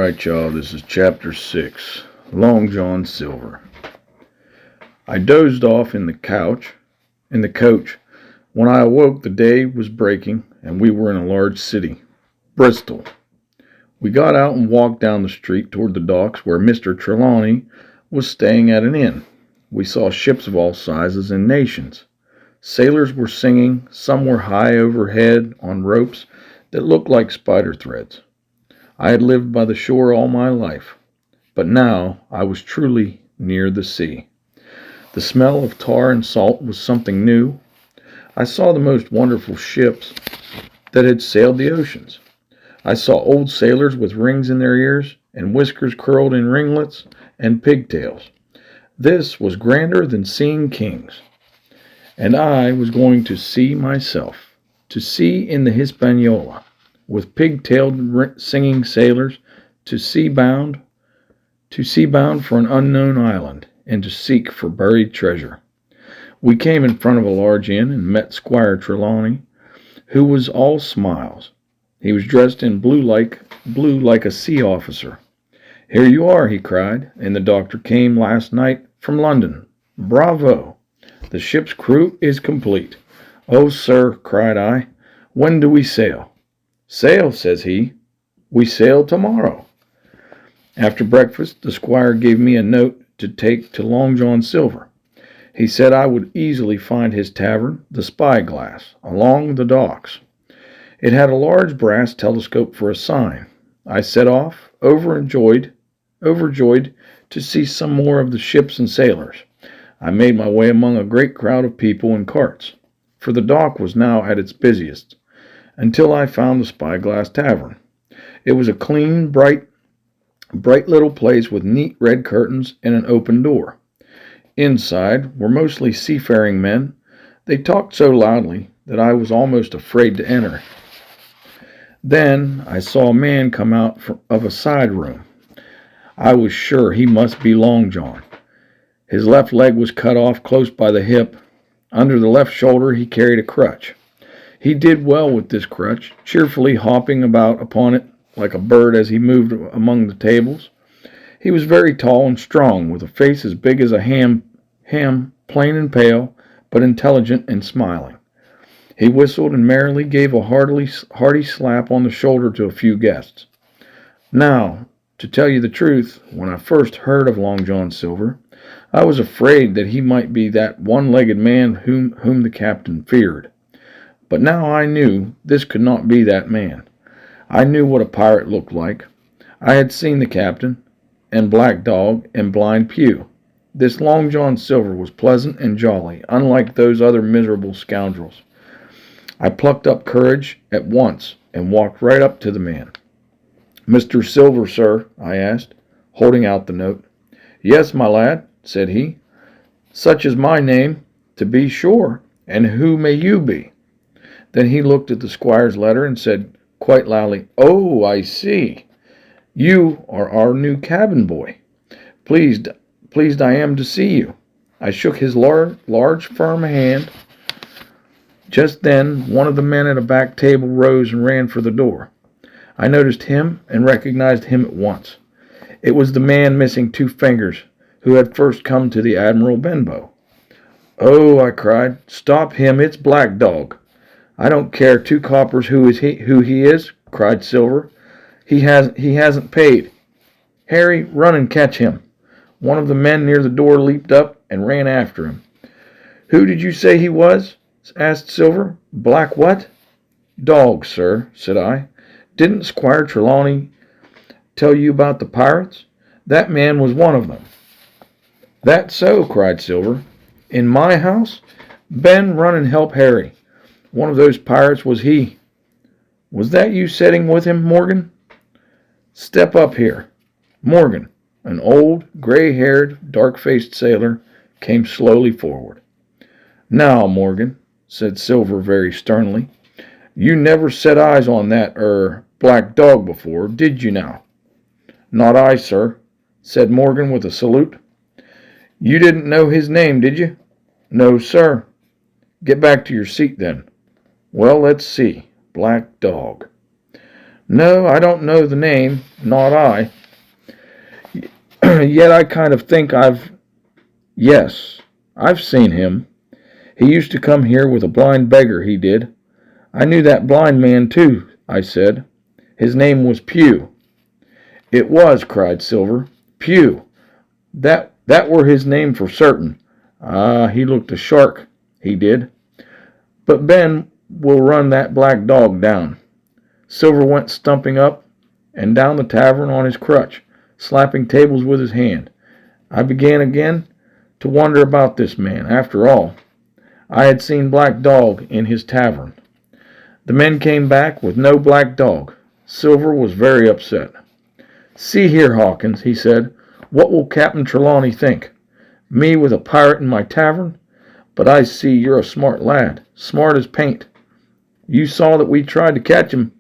Alright, y'all, this is Chapter 6, Long John Silver. I dozed off in the coach. When I awoke, the day was breaking, and we were in a large city, Bristol. We got out and walked down the street toward the docks where Mr. Trelawney was staying at an inn. We saw ships of all sizes and nations. Sailors were singing, some were high overhead on ropes that looked like spider threads. I had lived by the shore all my life, but now I was truly near the sea. The smell of tar and salt was something new. I saw the most wonderful ships that had sailed the oceans. I saw old sailors with rings in their ears and whiskers curled in ringlets and pigtails. This was grander than seeing kings. And I was going to see myself, to sea in the Hispaniola, with pig-tailed singing sailors, to sea bound for an unknown island, and to seek for buried treasure. We came in front of a large inn and met Squire Trelawney, who was all smiles. He was dressed in blue like a sea officer. "Here you are," he cried, "and the doctor came last night from London. Bravo! The ship's crew is complete." "Oh, sir," cried I, "when do we sail?" "Sail," says he. "We sail tomorrow." After breakfast, the squire gave me a note to take to Long John Silver. He said I would easily find his tavern, the Spyglass, along the docks. It had a large brass telescope for a sign. I set off, overjoyed to see some more of the ships and sailors. I made my way among a great crowd of people and carts, for the dock was now at its busiest, until I found the Spyglass Tavern. It was a clean, bright little place with neat red curtains and an open door. Inside were mostly seafaring men. They talked so loudly that I was almost afraid to enter. Then I saw a man come out of a side room. I was sure he must be Long John. His left leg was cut off close by the hip. Under the left shoulder he carried a crutch. He did well with this crutch, cheerfully hopping about upon it like a bird as he moved among the tables. He was very tall and strong, with a face as big as a ham, plain and pale, but intelligent and smiling. He whistled and merrily gave a hearty slap on the shoulder to a few guests. Now, to tell you the truth, when I first heard of Long John Silver, I was afraid that he might be that one-legged man whom the captain feared. But now I knew this could not be that man. I knew what a pirate looked like. I had seen the captain, and Black Dog, and Blind Pew. This Long John Silver was pleasant and jolly, unlike those other miserable scoundrels. I plucked up courage at once and walked right up to the man. "Mr. Silver, sir?" I asked, holding out the note. "Yes, my lad," said he. "Such is my name, to be sure. And who may you be?" Then he looked at the squire's letter and said quite loudly, "Oh, I see. You are our new cabin boy. Pleased I am to see you." I shook his large, firm hand. Just then, one of the men at a back table rose and ran for the door. I noticed him and recognized him at once. It was the man missing 2 fingers who had first come to the Admiral Benbow. "Oh," I cried, "stop him, it's Black Dog." "I don't care 2 coppers who he is," cried Silver. He hasn't paid. Harry, run and catch him." One of the men near the door leaped up and ran after him. "Who did you say he was?" asked Silver. "Black what?" "Dog, sir," said I. "Didn't Squire Trelawney tell you about the pirates? That man was one of them." "That so?" cried Silver. "In my house? Ben, run and help Harry. One of those pirates was he. Was that you sitting with him, Morgan? Step up here." Morgan, an old, gray-haired, dark-faced sailor, came slowly forward. "Now, Morgan," said Silver very sternly, "you never set eyes on that, Black Dog before, did you now?" "Not I, sir," said Morgan with a salute. "You didn't know his name, did you?" "No, sir." "Get back to your seat, then. Well, let's see. Black Dog. No, I don't know the name, not I. Yet I kind of think yes, I've seen him. He used to come here with a blind beggar, he did. I knew that blind man too, I said. His name was Pew. It was, cried Silver. Pew. That were his name for certain. Ah, he looked a shark, he did. But Ben will run that black dog down. Silver went stumping up and down the tavern on his crutch, slapping tables with his hand. I began again to wonder about this man. After all, I had seen Black Dog in his tavern. The men came back with no Black Dog. Silver was very upset. See here, Hawkins, he said, what will Captain Trelawney think? Me with a pirate in my tavern? But I see you're a smart lad, smart as paint. You saw that we tried to catch him.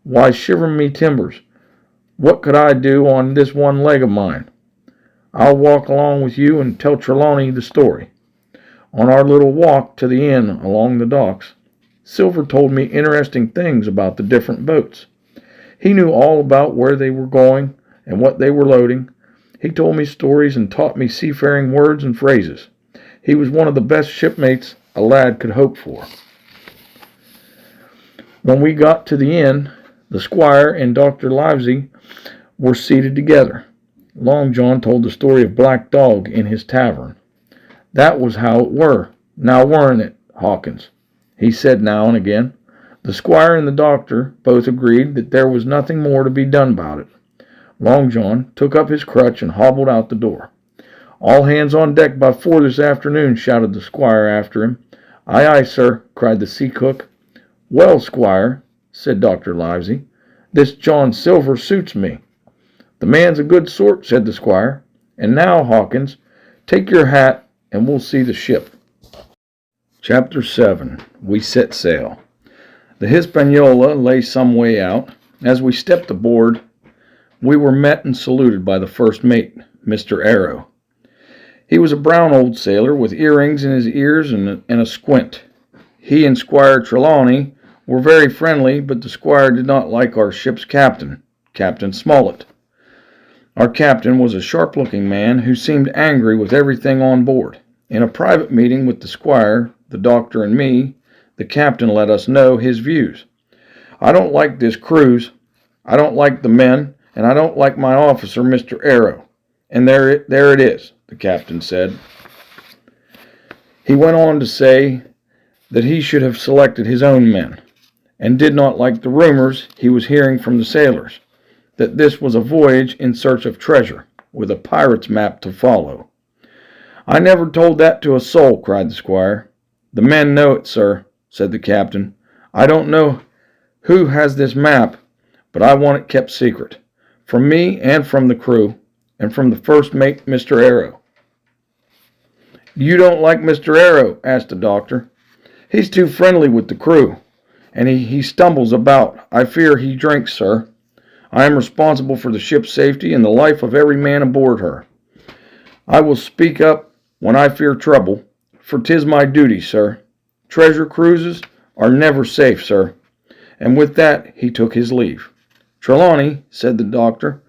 Why, shiver me timbers, what could I do on this one leg of mine? I'll walk along with you and tell Trelawney the story. On our little walk to the inn along the docks, Silver told me interesting things about the different boats. He knew all about where they were going and what they were loading. He told me stories and taught me seafaring words and phrases. He was one of the best shipmates a lad could hope for. When we got to the inn, the squire and Dr. Livesey were seated together. Long John told the story of Black Dog in his tavern. That was how it were. Now weren't it, Hawkins? He said now and again. The squire and the doctor both agreed that there was nothing more to be done about it. Long John took up his crutch and hobbled out the door. All hands on deck by 4 this afternoon, shouted the squire after him. Aye, aye, sir, cried the sea cook. Well, squire, said Dr. Livesey, this John Silver suits me. The man's a good sort, said the squire. And now, Hawkins, take your hat and we'll see the ship. Chapter 7. We Set Sail. The Hispaniola lay some way out. As we stepped aboard, we were met and saluted by the first mate, Mr. Arrow. He was a brown old sailor with earrings in his ears and a squint. He and Squire Trelawney were very friendly, but the squire did not like our ship's captain, Captain Smollett. Our captain was a sharp-looking man who seemed angry with everything on board. In a private meeting with the squire, the doctor, and me, the captain let us know his views. I don't like this cruise, I don't like the men, and I don't like my officer, Mr. Arrow. And there it is, the captain said. He went on to say that he should have selected his own men, and did not like the rumors he was hearing from the sailors, that this was a voyage in search of treasure, with a pirate's map to follow. I never told that to a soul, cried the squire. The men know it, sir, said the captain. I don't know who has this map, but I want it kept secret, from me and from the crew, and from the first mate, Mr. Arrow. You don't like Mr. Arrow? Asked the doctor. He's too friendly with the crew, and he stumbles about. I fear he drinks, sir. I am responsible for the ship's safety and the life of every man aboard her. I will speak up when I fear trouble, for 'tis my duty, sir. Treasure cruises are never safe, sir. And with that he took his leave. Trelawney, said the doctor,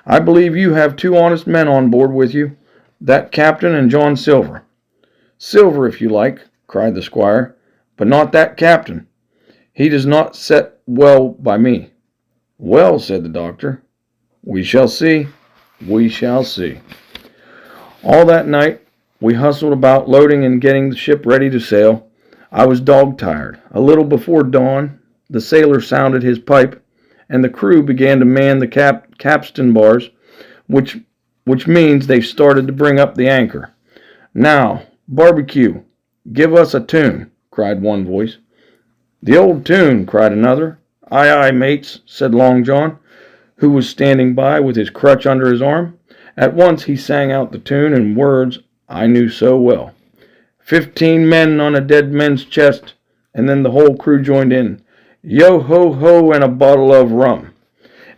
I believe you have 2 honest men on board with you, that captain and John Silver. Silver, if you like, cried the squire, but not that captain. He does not set well by me. Well, said the doctor, we shall see, we shall see. All that night we hustled about loading and getting the ship ready to sail. I was dog-tired. A little before dawn, the sailor sounded his pipe, and the crew began to man the capstan bars, which means they started to bring up the anchor. Now, barbecue, give us a tune, cried one voice. The old tune, cried another. Aye, aye, mates, said Long John, who was standing by with his crutch under his arm. At once he sang out the tune in words I knew so well. 15 men on a dead man's chest, and then the whole crew joined in. Yo ho ho and a bottle of rum.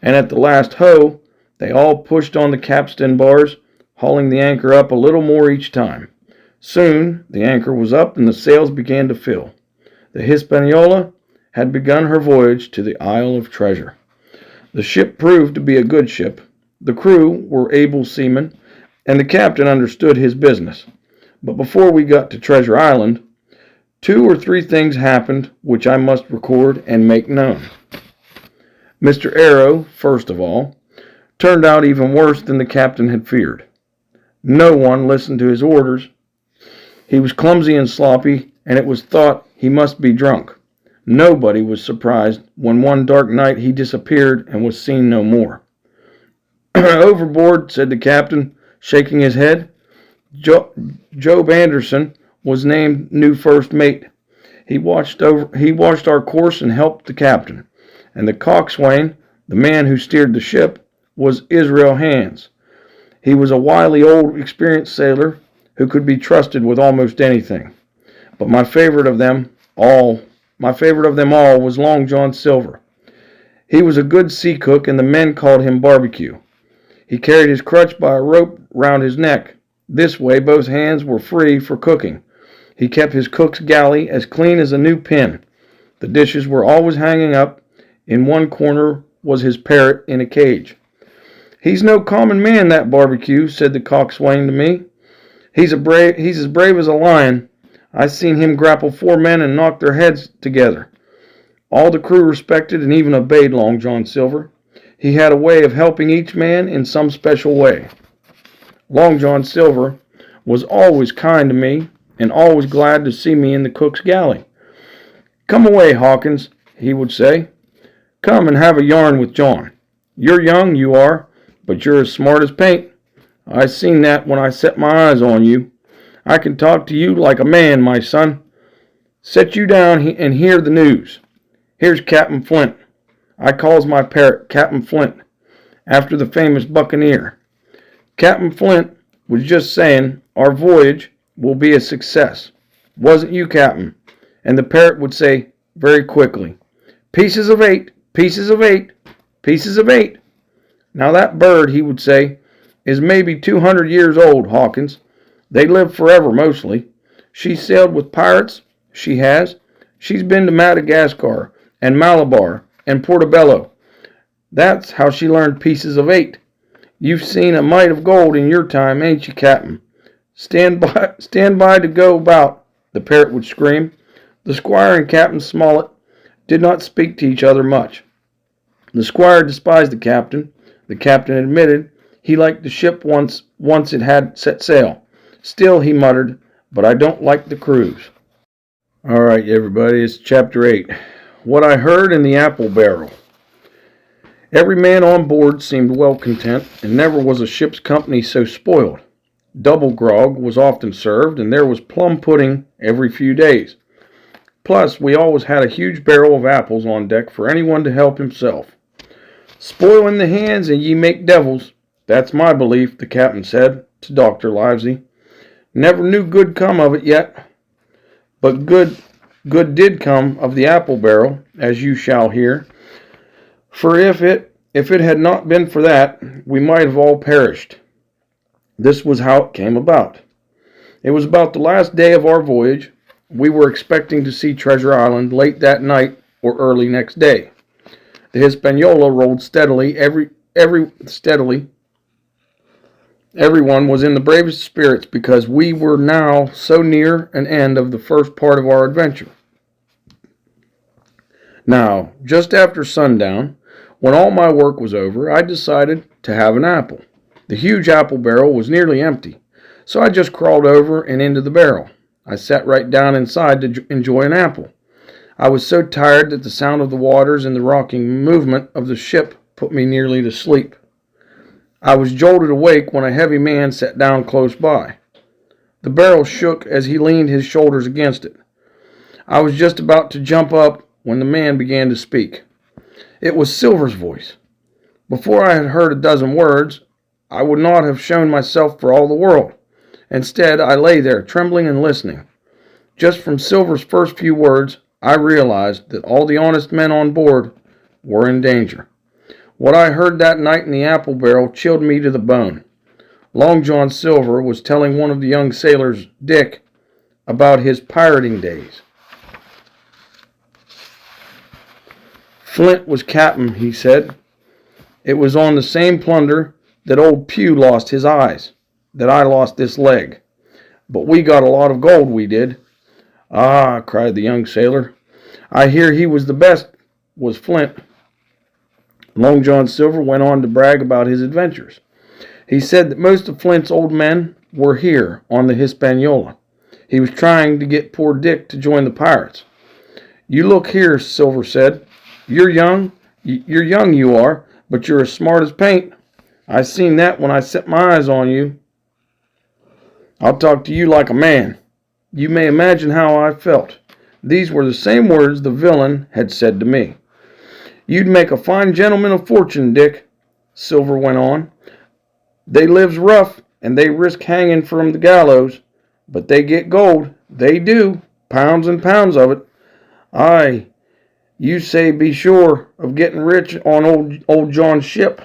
And at the last ho, they all pushed on the capstan bars, hauling the anchor up a little more each time. Soon the anchor was up and the sails began to fill. The Hispaniola had begun her voyage to the Isle of Treasure. The ship proved to be a good ship. The crew were able seamen, and the captain understood his business. But before we got to Treasure Island, 2 or 3 things happened which I must record and make known. Mr. Arrow, first of all, turned out even worse than the captain had feared. No one listened to his orders. He was clumsy and sloppy, and it was thought he must be drunk. Nobody was surprised when one dark night he disappeared and was seen no more. Overboard, said the captain, shaking his head. Job Anderson was named new first mate. He watched our course and helped the captain. And the coxswain, the man who steered the ship, was Israel Hands. He was a wily old experienced sailor who could be trusted with almost anything. But my favorite of them all was Long John Silver. He was a good sea cook, and the men called him Barbecue. He carried his crutch by a rope round his neck. This way both hands were free for cooking. He kept his cook's galley as clean as a new pin. The dishes were always hanging up. In one corner was his parrot in a cage. He's no common man, that Barbecue, said the coxswain to me. He's as brave as a lion. I seen him grapple 4 men and knock their heads together. All the crew respected and even obeyed Long John Silver. He had a way of helping each man in some special way. Long John Silver was always kind to me and always glad to see me in the cook's galley. Come away, Hawkins, he would say. Come and have a yarn with John. You're young, you are, but you're as smart as paint. I seen that when I set my eyes on you. I can talk to you like a man, my son. Set you down and hear the news. Here's Captain Flint. I calls my parrot Captain Flint, after the famous buccaneer. Captain Flint was just saying our voyage will be a success. Wasn't you, Captain? And the parrot would say very quickly, pieces of 8, pieces of 8, pieces of 8. Now that bird, he would say, is maybe 200 years old, Hawkins. They live forever mostly. She sailed with pirates, she has. She's been to Madagascar and Malabar and Portobello. That's how she learned pieces of 8. You've seen a mite of gold in your time, ain't you, Captain? Stand by to go about, the parrot would scream. The squire and Captain Smollett did not speak to each other much. The squire despised the captain. The captain admitted he liked the ship once it had set sail. Still, he muttered, but I don't like the cruise. All right, everybody, it's chapter 8. What I heard in the apple barrel. Every man on board seemed well content, and never was a ship's company so spoiled. Double grog was often served, and there was plum pudding every few days. Plus, we always had a huge barrel of apples on deck for anyone to help himself. Spoiling the hands and ye make devils, that's my belief, the captain said to Dr. Livesey. Never knew good come of it yet, but good did come of the apple barrel, as you shall hear. For if it had not been for that, we might have all perished. This was how it came about. It was about the last day of our voyage. We were expecting to see Treasure Island late that night or early next day. The Hispaniola rolled steadily. Everyone was in the bravest spirits because we were now so near an end of the first part of our adventure. Now, just after sundown, when all my work was over, I decided to have an apple. The huge apple barrel was nearly empty, so I just crawled over and into the barrel. I sat right down inside to enjoy an apple. I was so tired that the sound of the waters and the rocking movement of the ship put me nearly to sleep. I was jolted awake when a heavy man sat down close by. The barrel shook as he leaned his shoulders against it. I was just about to jump up when the man began to speak. It was Silver's voice. Before I had heard a dozen words, I would not have shown myself for all the world. Instead, I lay there, trembling and listening. Just from Silver's first few words, I realized that all the honest men on board were in danger. What I heard that night in the apple barrel chilled me to the bone. Long John Silver was telling one of the young sailors, Dick, about his pirating days. Flint was captain, he said. It was on the same plunder that old Pew lost his eyes, that I lost this leg. But we got a lot of gold, we did." "Ah," cried the young sailor, "I hear he was the best, was Flint." Long John Silver went on to brag about his adventures. He said that most of Flint's old men were here on the Hispaniola. He was trying to get poor Dick to join the pirates. "You look here," Silver said. You're young, you are, but you're as smart as paint. I seen that when I set my eyes on you. I'll talk to you like a man. You may imagine how I felt. These were the same words the villain had said to me. "You'd make a fine gentleman of fortune, Dick," Silver went on. "They lives rough, and they risk hanging from the gallows, but they get gold. They do, pounds and pounds of it. Aye, you say be sure of getting rich on old John's ship."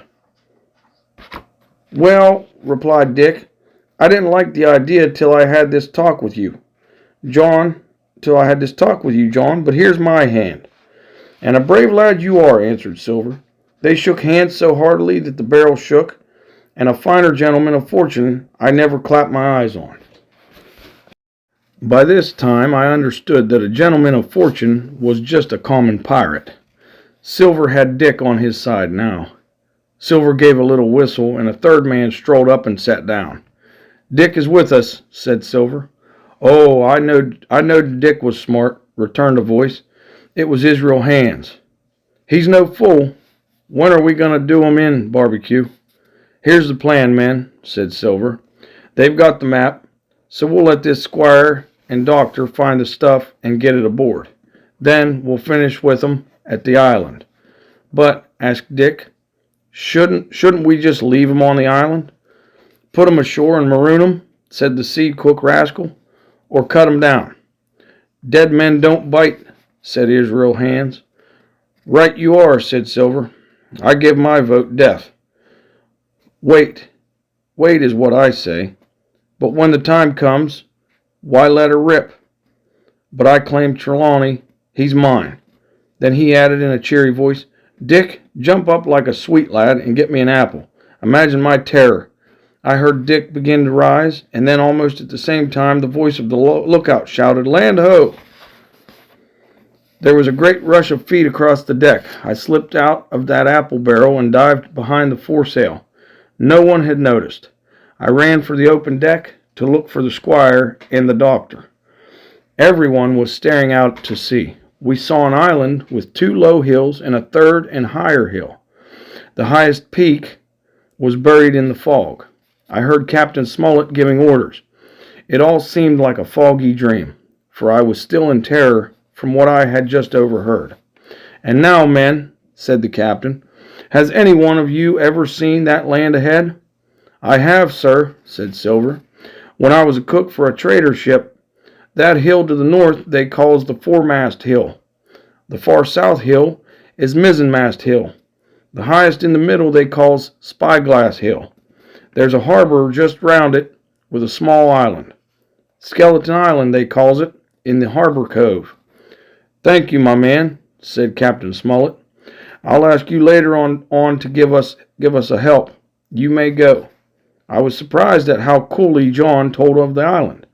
"Well," replied Dick, "I didn't like the idea till I had this talk with you, John, but here's my hand." "And a brave lad you are," answered Silver. They shook hands so heartily that the barrel shook, and a finer gentleman of fortune I never clapped my eyes on. By this time I understood that a gentleman of fortune was just a common pirate. Silver had Dick on his side now. Silver gave a little whistle, and a third man strolled up and sat down. "Dick is with us," said Silver. "Oh, I knowed Dick was smart," returned a voice. It was Israel Hands. "He's no fool. When are we going to do him in, Barbecue?" "Here's the plan, men," said Silver. "They've got the map, so we'll let this squire and doctor find the stuff and get it aboard. Then we'll finish with 'em at the island." "But," asked Dick, shouldn't we just leave 'em on the island?" "Put 'em ashore and maroon 'em," said the sea cook rascal, "or cut 'em down." "Dead men don't bite," said Israel Hands. "Right you are," said Silver. "I give my vote death. Wait is what I say. But when the time comes, why let her rip? But I claim Trelawney. He's mine." Then he added in a cheery voice, "Dick, jump up like a sweet lad and get me an apple." Imagine my terror. I heard Dick begin to rise, and then almost at the same time the voice of the lookout shouted, "Land ho!" There was a great rush of feet across the deck. I slipped out of that apple barrel and dived behind the foresail. No one had noticed. I ran for the open deck to look for the squire and the doctor. Everyone was staring out to sea. We saw an island with 2 low hills and a third and higher hill. The highest peak was buried in the fog. I heard Captain Smollett giving orders. It all seemed like a foggy dream, for I was still in terror from what I had just overheard. "And now, men," said the captain, "has any one of you ever seen that land ahead?" "I have, sir," said Silver. "When I was a cook for a trader ship. That hill to the north they calls the foremast hill. The far south hill is mizzenmast hill. The highest in the middle they calls spyglass hill. There's a harbor just round it with a small island. Skeleton Island they calls it, in the harbor cove." "Thank you, my man," said Captain Smollett. "I'll ask you later on to give us a help. You may go." I was surprised at how coolly John told of the island.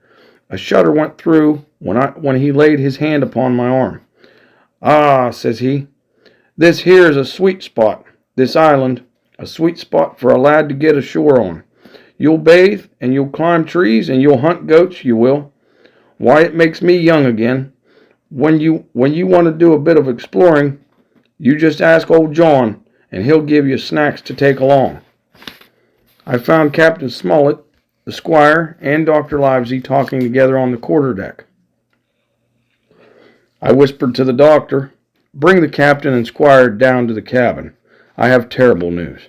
A shudder went through when he laid his hand upon my arm. "Ah," says he, "this here is a sweet spot, this island, a sweet spot for a lad to get ashore on. You'll bathe, and you'll climb trees, and you'll hunt goats, you will. Why, it makes me young again. When you want to do a bit of exploring, you just ask old John, and he'll give you snacks to take along." I found Captain Smollett, the squire, and Dr. Livesey talking together on the quarterdeck. I whispered to the doctor, "Bring the captain and squire down to the cabin. I have terrible news."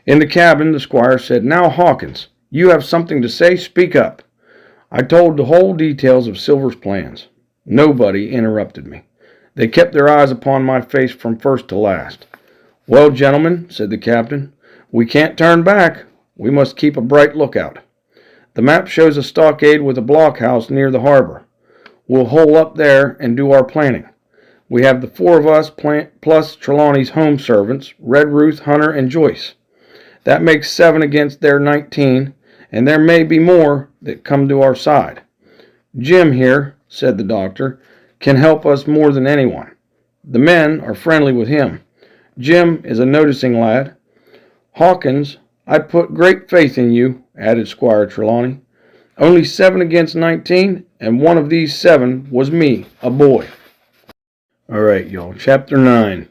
In the cabin, the squire said, "Now, Hawkins, you have something to say? Speak up." I told the whole details of Silver's plans. Nobody interrupted me. They kept their eyes upon my face from first to last. "Well, gentlemen," said the captain, "we can't turn back. We must keep a bright lookout. The map shows a stockade with a blockhouse near the harbor. We'll hole up there and do our planning. We have the four of us plus Trelawney's home servants, Red Ruth, Hunter, and Joyce. That makes 7 against their 19, and there may be more that come to our side. Jim here, said the doctor, can help us more than anyone. The men are friendly with him. Jim is a noticing lad. Hawkins, I put great faith in you, added Squire Trelawney. Only 7 against 19, and one of these 7 was me, a boy. All right, y'all. Chapter 9.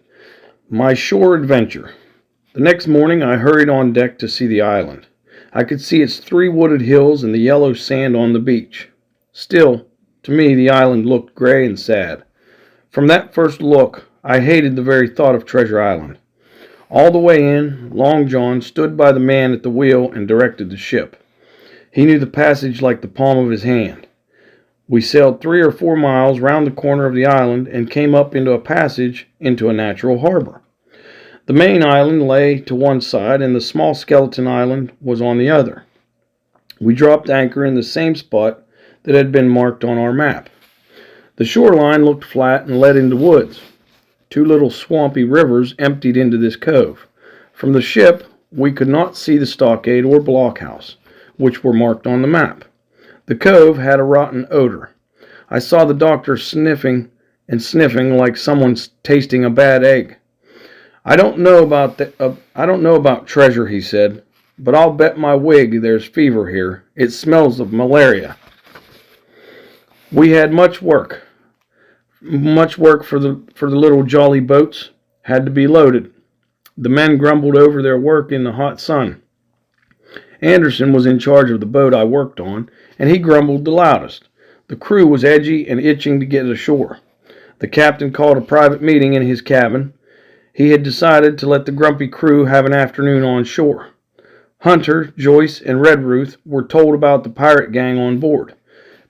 My Shore Adventure. The next morning I hurried on deck to see the island. I could see its 3 wooded hills and the yellow sand on the beach. Still, to me the island looked gray and sad. From that first look, I hated the very thought of Treasure Island. All the way in, Long John stood by the man at the wheel and directed the ship. He knew the passage like the palm of his hand. We sailed 3 or 4 miles round the corner of the island and came up into a passage into a natural harbor. The main island lay to one side and the small skeleton island was on the other. We dropped anchor in the same spot that had been marked on our map. The shoreline looked flat and led into woods. 2 little swampy rivers emptied into this cove. From the ship, we could not see the stockade or blockhouse, which were marked on the map. The cove had a rotten odor. I saw the doctor sniffing like someone's tasting a bad egg. I don't know about treasure, he said, but I'll bet my wig there's fever here. It smells of malaria. We had much work. Much work for the little jolly boats had to be loaded. The men grumbled over their work in the hot sun. Anderson was in charge of the boat I worked on, and he grumbled the loudest. The crew was edgy and itching to get ashore. The captain called a private meeting in his cabin. He had decided to let the grumpy crew have an afternoon on shore. Hunter, Joyce, and Red Ruth were told about the pirate gang on board.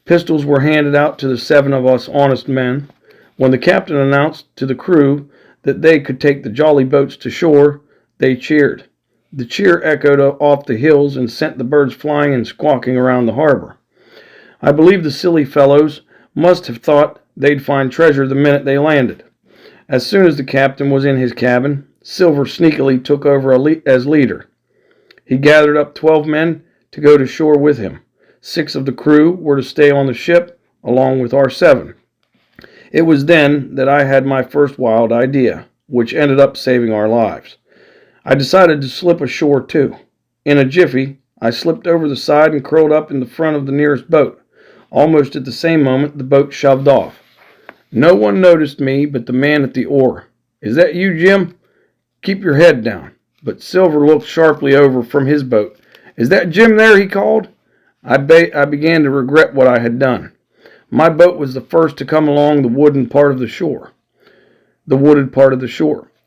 Pistols were handed out to the 7 of us honest men. When the captain announced to the crew that they could take the jolly boats to shore, they cheered. The cheer echoed off the hills and sent the birds flying and squawking around the harbor. I believe the silly fellows must have thought they'd find treasure the minute they landed. As soon as the captain was in his cabin, Silver sneakily took over as leader. He gathered up 12 men to go to shore with him. 6 of the crew were to stay on the ship, along with our 7. It was then that I had my first wild idea, which ended up saving our lives. I decided to slip ashore too. In a jiffy, I slipped over the side and curled up in the front of the nearest boat. Almost at the same moment, the boat shoved off. No one noticed me but the man at the oar. Is that you, Jim? Keep your head down. But Silver looked sharply over from his boat. Is that Jim there? He called. I began to regret what I had done. My boat was the first to come along the wooded part of the shore.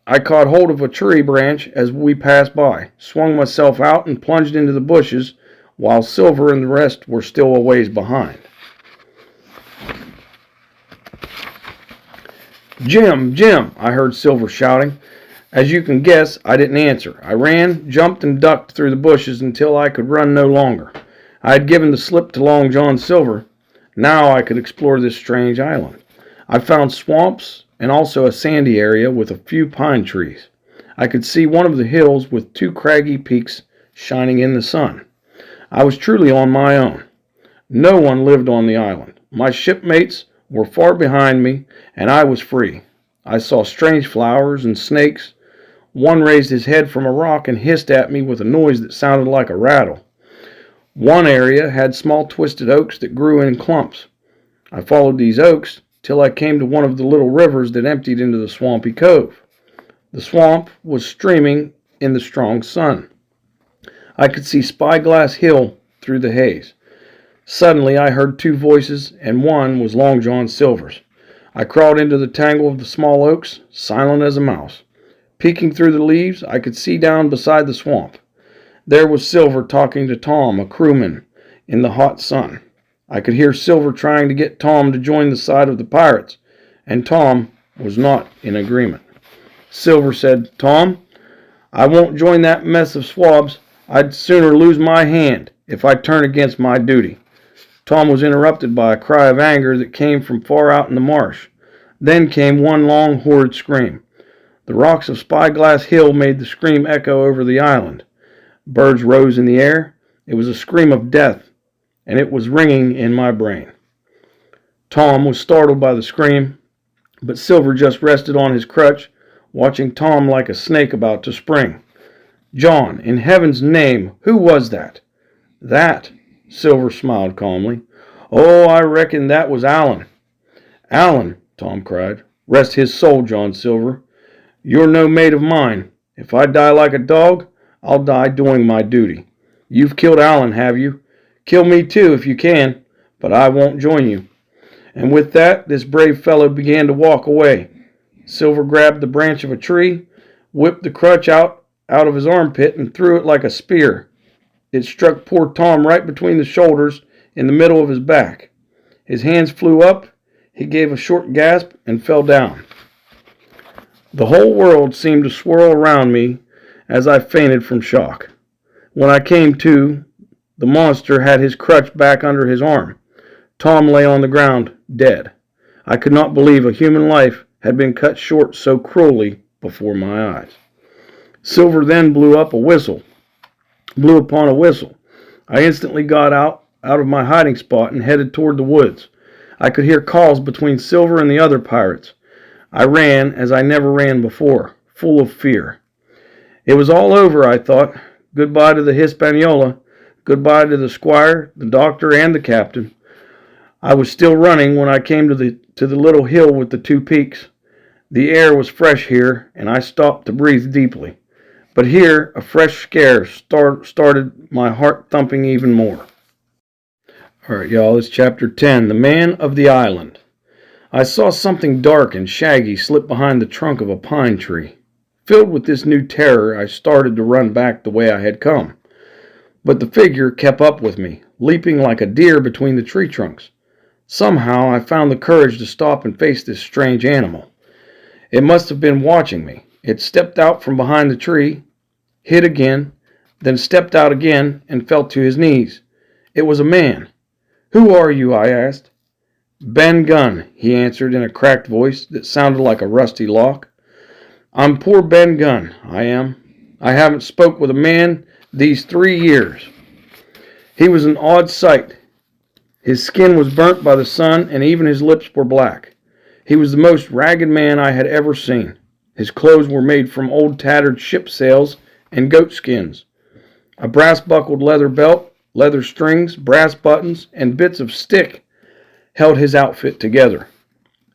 I caught hold of a tree branch as we passed by, swung myself out, and plunged into the bushes, while Silver and the rest were still a ways behind. Jim, Jim, I heard Silver shouting. As you can guess, I didn't answer. I ran, jumped, and ducked through the bushes until I could run no longer. I had given the slip to Long John Silver. Now I could explore this strange island. I found swamps and also a sandy area with a few pine trees. I could see one of the hills with 2 craggy peaks shining in the sun. I was truly on my own. No one lived on the island. My shipmates were far behind me, and I was free. I saw strange flowers and snakes. One raised his head from a rock and hissed at me with a noise that sounded like a rattle. One area had small twisted oaks that grew in clumps. I followed these oaks till I came to one of the little rivers that emptied into the swampy cove. The swamp was streaming in the strong sun. I could see Spyglass Hill through the haze. Suddenly I heard 2 voices, and one was Long John Silver's. I crawled into the tangle of the small oaks, silent as a mouse. Peeking through the leaves, I could see down beside the swamp. There was Silver talking to Tom, a crewman, in the hot sun. I could hear Silver trying to get Tom to join the side of the pirates, and Tom was not in agreement. Silver said, "Tom, I won't join that mess of swabs. I'd sooner lose my hand if I turn against my duty." Tom was interrupted by a cry of anger that came from far out in the marsh. Then came one long, horrid scream. The rocks of Spyglass Hill made the scream echo over the island. Birds rose in the air. It was a scream of death, and it was ringing in my brain. Tom was startled by the scream, but Silver just rested on his crutch, watching Tom like a snake about to spring. John, in heaven's name, who was that? That, Silver smiled calmly. Oh, I reckon that was Allen. Allen, Tom cried. Rest his soul, John Silver. You're no mate of mine. If I die like a dog, I'll die doing my duty. You've killed Allen, have you? Kill me too if you can, but I won't join you. And with that, this brave fellow began to walk away. Silver grabbed the branch of a tree, whipped the crutch out of his armpit, and threw it like a spear. It struck poor Tom right between the shoulders in the middle of his back. His hands flew up, he gave a short gasp, and fell down. The whole world seemed to swirl around me as I fainted from shock. When I came to, the monster had his crutch back under his arm. Tom lay on the ground, dead. I could not believe a human life had been cut short so cruelly before my eyes. Silver then blew upon a whistle. I instantly got out of my hiding spot and headed toward the woods. I could hear calls between Silver and the other pirates. I ran as I never ran before, full of fear. It was all over, I thought. Goodbye to the Hispaniola. Goodbye to the squire, the doctor, and the captain. I was still running when I came to the little hill with the two peaks. The air was fresh here, and I stopped to breathe deeply. But here, a fresh scare started my heart thumping even more. All right, y'all, it's chapter 10, The Man of the Island. I saw something dark and shaggy slip behind the trunk of a pine tree. Filled with this new terror, I started to run back the way I had come. But the figure kept up with me, leaping like a deer between the tree trunks. Somehow I found the courage to stop and face this strange animal. It must have been watching me. It stepped out from behind the tree, hid again, then stepped out again and fell to his knees. It was a man. "Who are you?" I asked. "Ben Gunn," he answered in a cracked voice that sounded like a rusty lock. "I'm poor Ben Gunn, I am. I haven't spoke with a man these 3 years." He was an odd sight. His skin was burnt by the sun, and even his lips were black. He was the most ragged man I had ever seen. His clothes were made from old tattered ship sails and goat skins. A brass-buckled leather belt, leather strings, brass buttons, and bits of stick held his outfit together.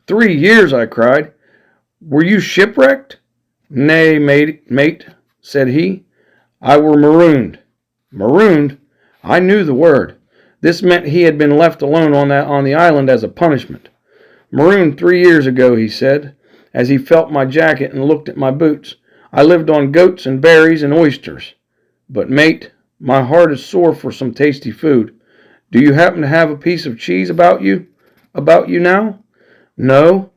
3 years, I cried. "Were you shipwrecked?" "Nay, mate," said he. "I were marooned." Marooned? I knew the word. This meant he had been left alone on the island as a punishment. "Marooned 3 years ago," he said, as he felt my jacket and looked at my boots. "I lived on goats and berries and oysters. But, mate, my heart is sore for some tasty food. Do you happen to have a piece of cheese about you? About you now?" "No."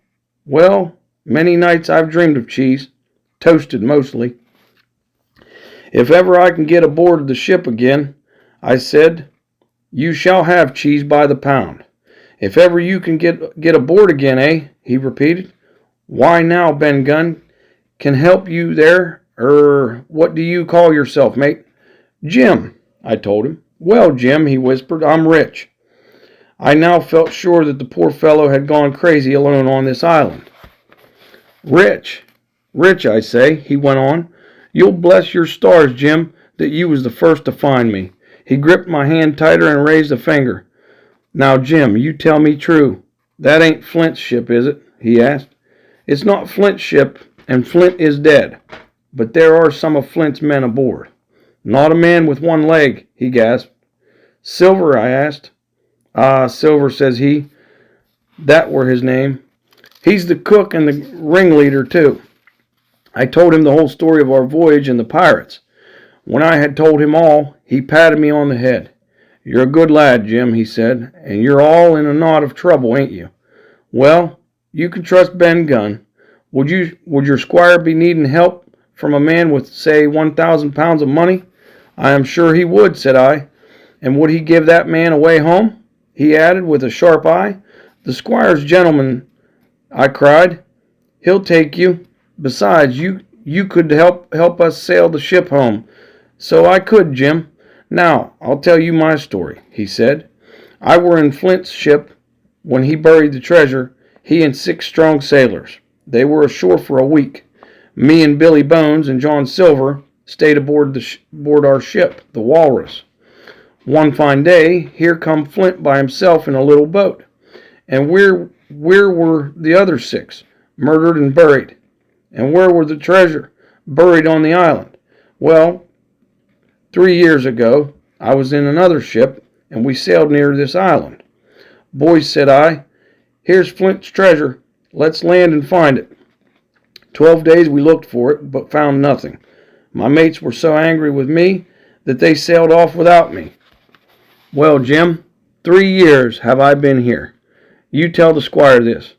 "Well, many nights I've dreamed of cheese. Toasted mostly." "If ever I can get aboard of the ship again," I said, "you shall have cheese by the pound." "If ever you can get aboard again, eh?" he repeated. "Why now, Ben Gunn, can help you there. What do you call yourself, mate?" "Jim," I told him. "Well, Jim," he whispered, "I'm rich." I now felt sure that the poor fellow had gone crazy alone on this island. "Rich, rich, I say," he went on. "You'll bless your stars, Jim, that you was the first to find me." He gripped my hand tighter and raised a finger. "Now, Jim, you tell me true. That ain't Flint's ship, is it?" he asked. "It's not Flint's ship, and Flint is dead. But there are some of Flint's men aboard." "Not a man with one leg," he gasped. "Silver?" I asked. "Ah, Silver," says he. That were his name. He's the cook and the ringleader, too. I told him the whole story of our voyage and the pirates. When I had told him all, he patted me on the head. "You're a good lad, Jim," he said, "and you're all in a knot of trouble, ain't you? Well, you can trust Ben Gunn. Would your squire be needing help from a man with, say, 1,000 pounds of money?" "I am sure he would," said I. "And would he give that man away home?" he added with a sharp eye. "The squire's gentleman I cried. He'll take you. Besides, you could help us sail the ship home. So I could, Jim. Now, I'll tell you my story, he said. I were in Flint's ship when he buried the treasure, he and 6 strong sailors. They were ashore for a week. Me and Billy Bones and John Silver stayed aboard our ship, the Walrus. One fine day, here come Flint by himself in a little boat. And where were the other 6? Murdered and buried. And where were the treasure? Buried on the island. Well, 3 years ago, I was in another ship, and we sailed near this island. Boys, said I, here's Flint's treasure. Let's land and find it. 12 days we looked for it, but found nothing. My mates were so angry with me that they sailed off without me. Well, Jim, 3 years have I been here. You tell the squire this.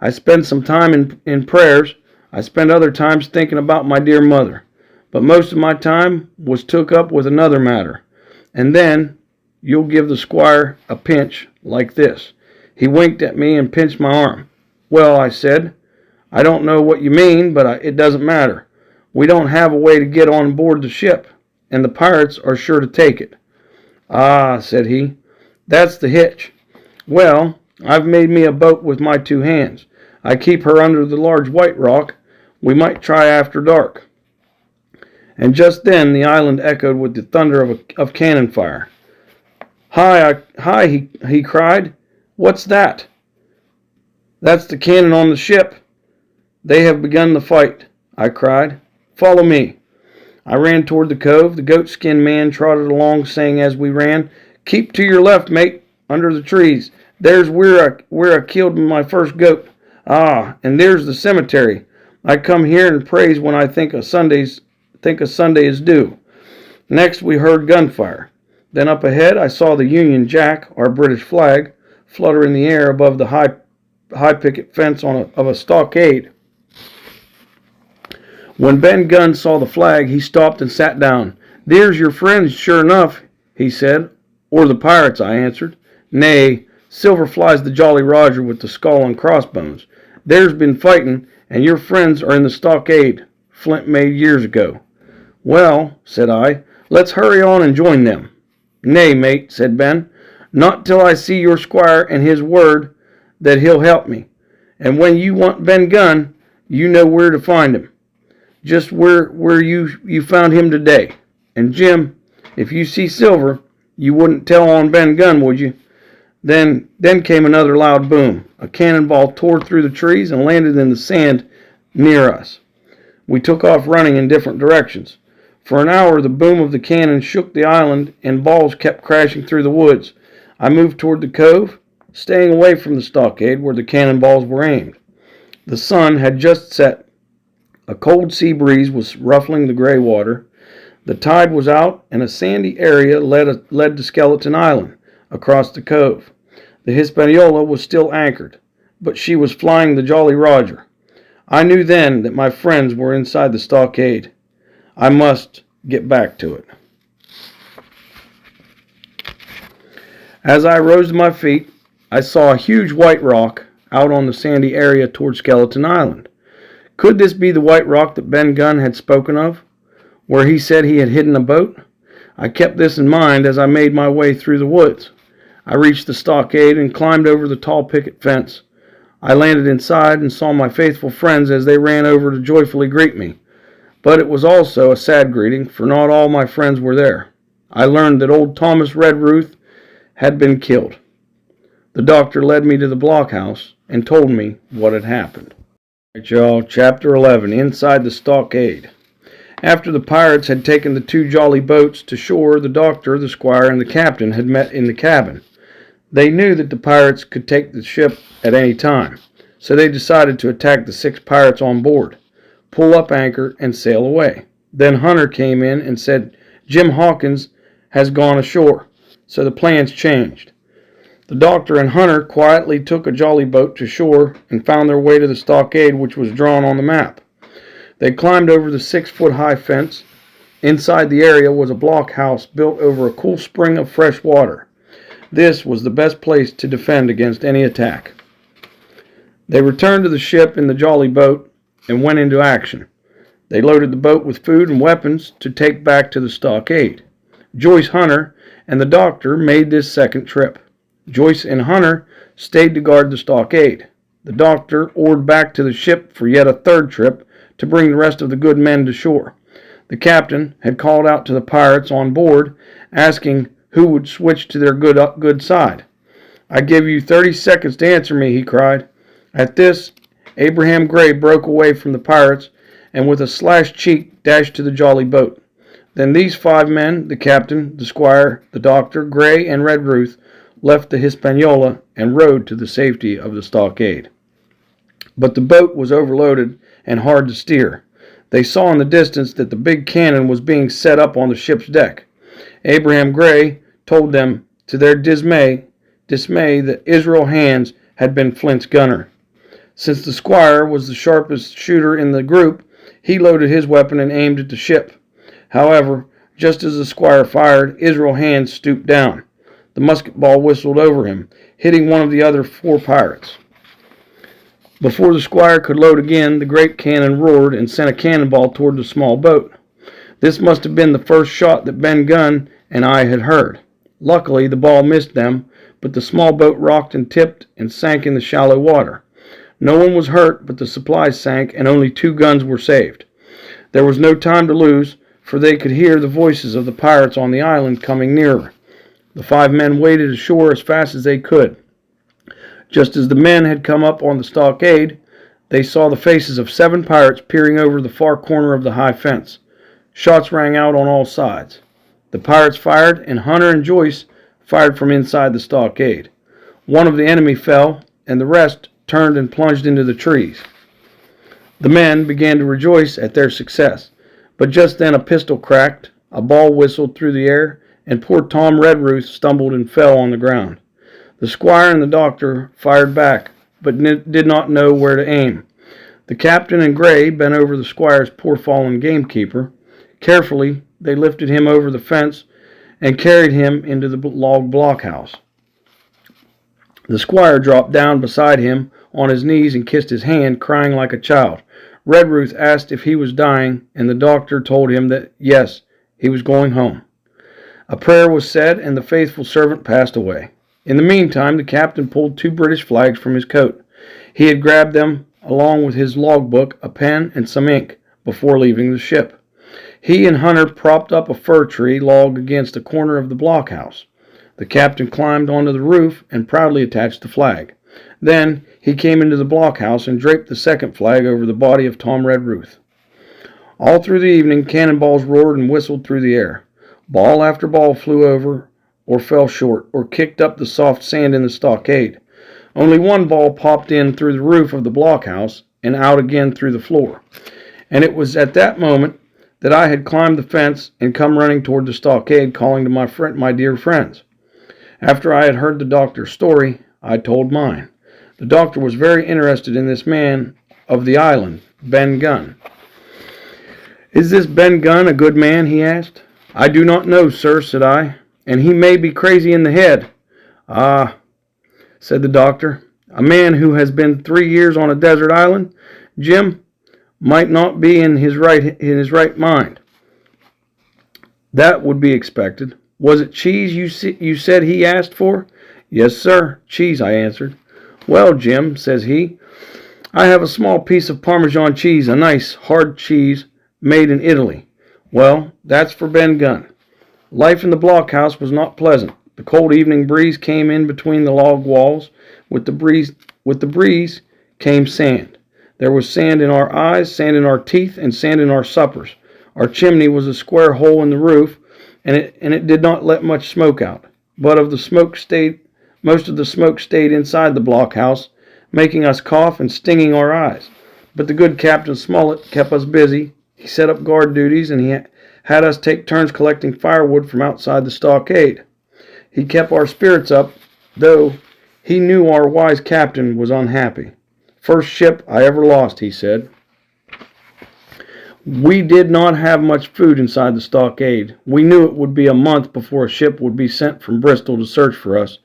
I spend some time in prayers. I spend other times thinking about my dear mother. But most of my time was took up with another matter. And then you'll give the squire a pinch like this. He winked at me and pinched my arm. Well, I said, I don't know what you mean, but it doesn't matter. We don't have a way to get on board the ship, and the pirates are sure to take it. Ah, said he, that's the hitch. Well, I've made me a boat with my 2 hands. I keep her under the large white rock. We might try after dark. And just then the island echoed with the thunder of cannon fire. Hi, he cried. What's that? That's the cannon on the ship. They have begun the fight, I cried. Follow me. I ran toward the cove. The goatskin man trotted along, saying as we ran, Keep to your left, mate, under the trees. There's where I killed my first goat. Ah, and there's the cemetery. I come here and praise when I think a Sunday is due. Next we heard gunfire. Then up ahead I saw the Union Jack, our British flag, flutter in the air above the high picket fence of a stockade. When Ben Gunn saw the flag, he stopped and sat down. There's your friends, sure enough, he said. Or the pirates, I answered. Nay, Silver flies the Jolly Roger with the skull and crossbones. There's been fighting, and your friends are in the stockade Flint made years ago. Well, said I, let's hurry on and join them. Nay, mate, said Ben, not till I see your squire and his word that he'll help me. And when you want Ben Gunn, you know where to find him. Just where you found him today. And Jim, if you see Silver, you wouldn't tell on Ben Gunn, would you? Then came another loud boom. A cannonball tore through the trees and landed in the sand near us. We took off running in different directions. For an hour, the boom of the cannon shook the island, and balls kept crashing through the woods. I moved toward the cove, staying away from the stockade where the cannonballs were aimed. The sun had just set. A cold sea breeze was ruffling the gray water. The tide was out, and a sandy area led to Skeleton Island, across the cove. The Hispaniola was still anchored, but she was flying the Jolly Roger. I knew then that my friends were inside the stockade. I must get back to it. As I rose to my feet, I saw a huge white rock out on the sandy area toward Skeleton Island. Could this be the white rock that Ben Gunn had spoken of, where he said he had hidden a boat? I kept this in mind as I made my way through the woods. I reached the stockade and climbed over the tall picket fence. I landed inside and saw my faithful friends as they ran over to joyfully greet me. But it was also a sad greeting, for not all my friends were there. I learned that old Thomas Redruth had been killed. The doctor led me to the blockhouse and told me what had happened. All right, y'all, Chapter 11, Inside the Stockade. After the pirates had taken the 2 jolly boats to shore, the doctor, the squire, and the captain had met in the cabin. They knew that the pirates could take the ship at any time, so they decided to attack the 6 pirates on board, pull up anchor, and sail away. Then Hunter came in and said, Jim Hawkins has gone ashore, so the plans changed. The doctor and Hunter quietly took a jolly boat to shore and found their way to the stockade, which was drawn on the map. They climbed over the 6-foot-high fence. Inside the area was a blockhouse built over a cool spring of fresh water. This was the best place to defend against any attack. They returned to the ship in the jolly boat and went into action. They loaded the boat with food and weapons to take back to the stockade. Joyce, Hunter, and the doctor made this second trip. Joyce and Hunter stayed to guard the stockade. The doctor oared back to the ship for yet a third trip to bring the rest of the good men to shore. The captain had called out to the pirates on board, asking who would switch to their good side. "I give you 30 seconds to answer me," he cried. At this, Abraham Gray broke away from the pirates and with a slashed cheek dashed to the jolly boat. Then these 5 men, the captain, the squire, the doctor, Gray, and Red Ruth, left the Hispaniola and rowed to the safety of the stockade. But the boat was overloaded and hard to steer. They saw in the distance that the big cannon was being set up on the ship's deck. Abraham Gray told them, to their dismay, that Israel Hands had been Flint's gunner. Since the squire was the sharpest shooter in the group, he loaded his weapon and aimed at the ship. However, just as the squire fired, Israel Hands stooped down. The musket ball whistled over him, hitting one of the other 4 pirates. Before the squire could load again, the great cannon roared and sent a cannonball toward the small boat. This must have been the first shot that Ben Gunn and I had heard. Luckily, the ball missed them, but the small boat rocked and tipped and sank in the shallow water. No one was hurt, but the supplies sank and only 2 guns were saved. There was no time to lose, for they could hear the voices of the pirates on the island coming nearer. The 5 men waded ashore as fast as they could. Just as the men had come up on the stockade, they saw the faces of 7 pirates peering over the far corner of the high fence. Shots rang out on all sides. The pirates fired, and Hunter and Joyce fired from inside the stockade. One of the enemy fell, and the rest turned and plunged into the trees. The men began to rejoice at their success, but just then a pistol cracked, a ball whistled through the air, and poor Tom Redruth stumbled and fell on the ground. The squire and the doctor fired back, but did not know where to aim. The captain and Gray bent over the squire's poor fallen gamekeeper. Carefully, they lifted him over the fence and carried him into the log blockhouse. The squire dropped down beside him on his knees and kissed his hand, crying like a child. Redruth asked if he was dying, and the doctor told him that, yes, he was going home. A prayer was said, and the faithful servant passed away. In the meantime, the captain pulled 2 British flags from his coat. He had grabbed them, along with his logbook, a pen, and some ink, before leaving the ship. He and Hunter propped up a fir tree log against the corner of the blockhouse. The captain climbed onto the roof and proudly attached the flag. Then he came into the blockhouse and draped the second flag over the body of Tom Redruth. All through the evening, cannonballs roared and whistled through the air. Ball after ball flew over, or fell short, or kicked up the soft sand in the stockade. Only one ball popped in through the roof of the blockhouse and out again through the floor. And it was at that moment that I had climbed the fence and come running toward the stockade, calling to my dear friends. After I had heard the doctor's story, I told mine. The doctor was very interested in this man of the island, Ben Gunn. "Is this Ben Gunn a good man?" he asked. "I do not know, sir," said I, "and he may be crazy in the head." "Ah," said the doctor, "a man who has been 3 years on a desert island, Jim, might not be in his right mind." "That would be expected. Was it cheese you said he asked for?" "Yes, sir, cheese," I answered. "Well, Jim," says he, "I have a small piece of Parmesan cheese, a nice, hard cheese made in Italy. Well, that's for Ben Gunn." Life in the blockhouse was not pleasant. The cold evening breeze came in between the log walls. With the breeze came sand. There was sand in our eyes, sand in our teeth, and sand in our suppers. Our chimney was a square hole in the roof, and it did not let much smoke out. But most of the smoke stayed inside the blockhouse, making us cough and stinging our eyes. But the good Captain Smollett kept us busy. He set up guard duties, and he had us take turns collecting firewood from outside the stockade. He kept our spirits up, though he knew our wise captain was unhappy. "First ship I ever lost," he said. We did not have much food inside the stockade. We knew it would be a month before a ship would be sent from Bristol to search for us.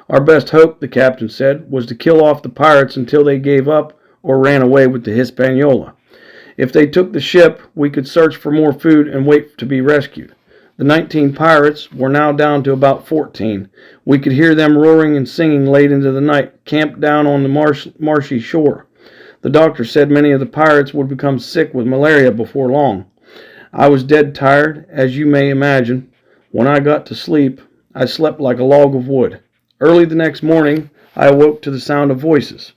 Our best hope, the captain said, was to kill off the pirates until they gave up or ran away with the Hispaniola. If they took the ship, we could search for more food and wait to be rescued. The 19 pirates were now down to about 14. We could hear them roaring and singing late into the night, camped down on the marshy shore. The doctor said many of the pirates would become sick with malaria before long. I was dead tired, as you may imagine. When I got to sleep, I slept like a log of wood. Early the next morning, I awoke to the sound of voices.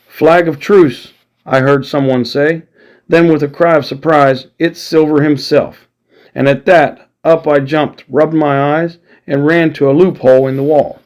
"Flag of truce," I heard someone say. Then with a cry of surprise, "It's Silver himself." And at that, up I jumped, rubbed my eyes, and ran to a loophole in the wall.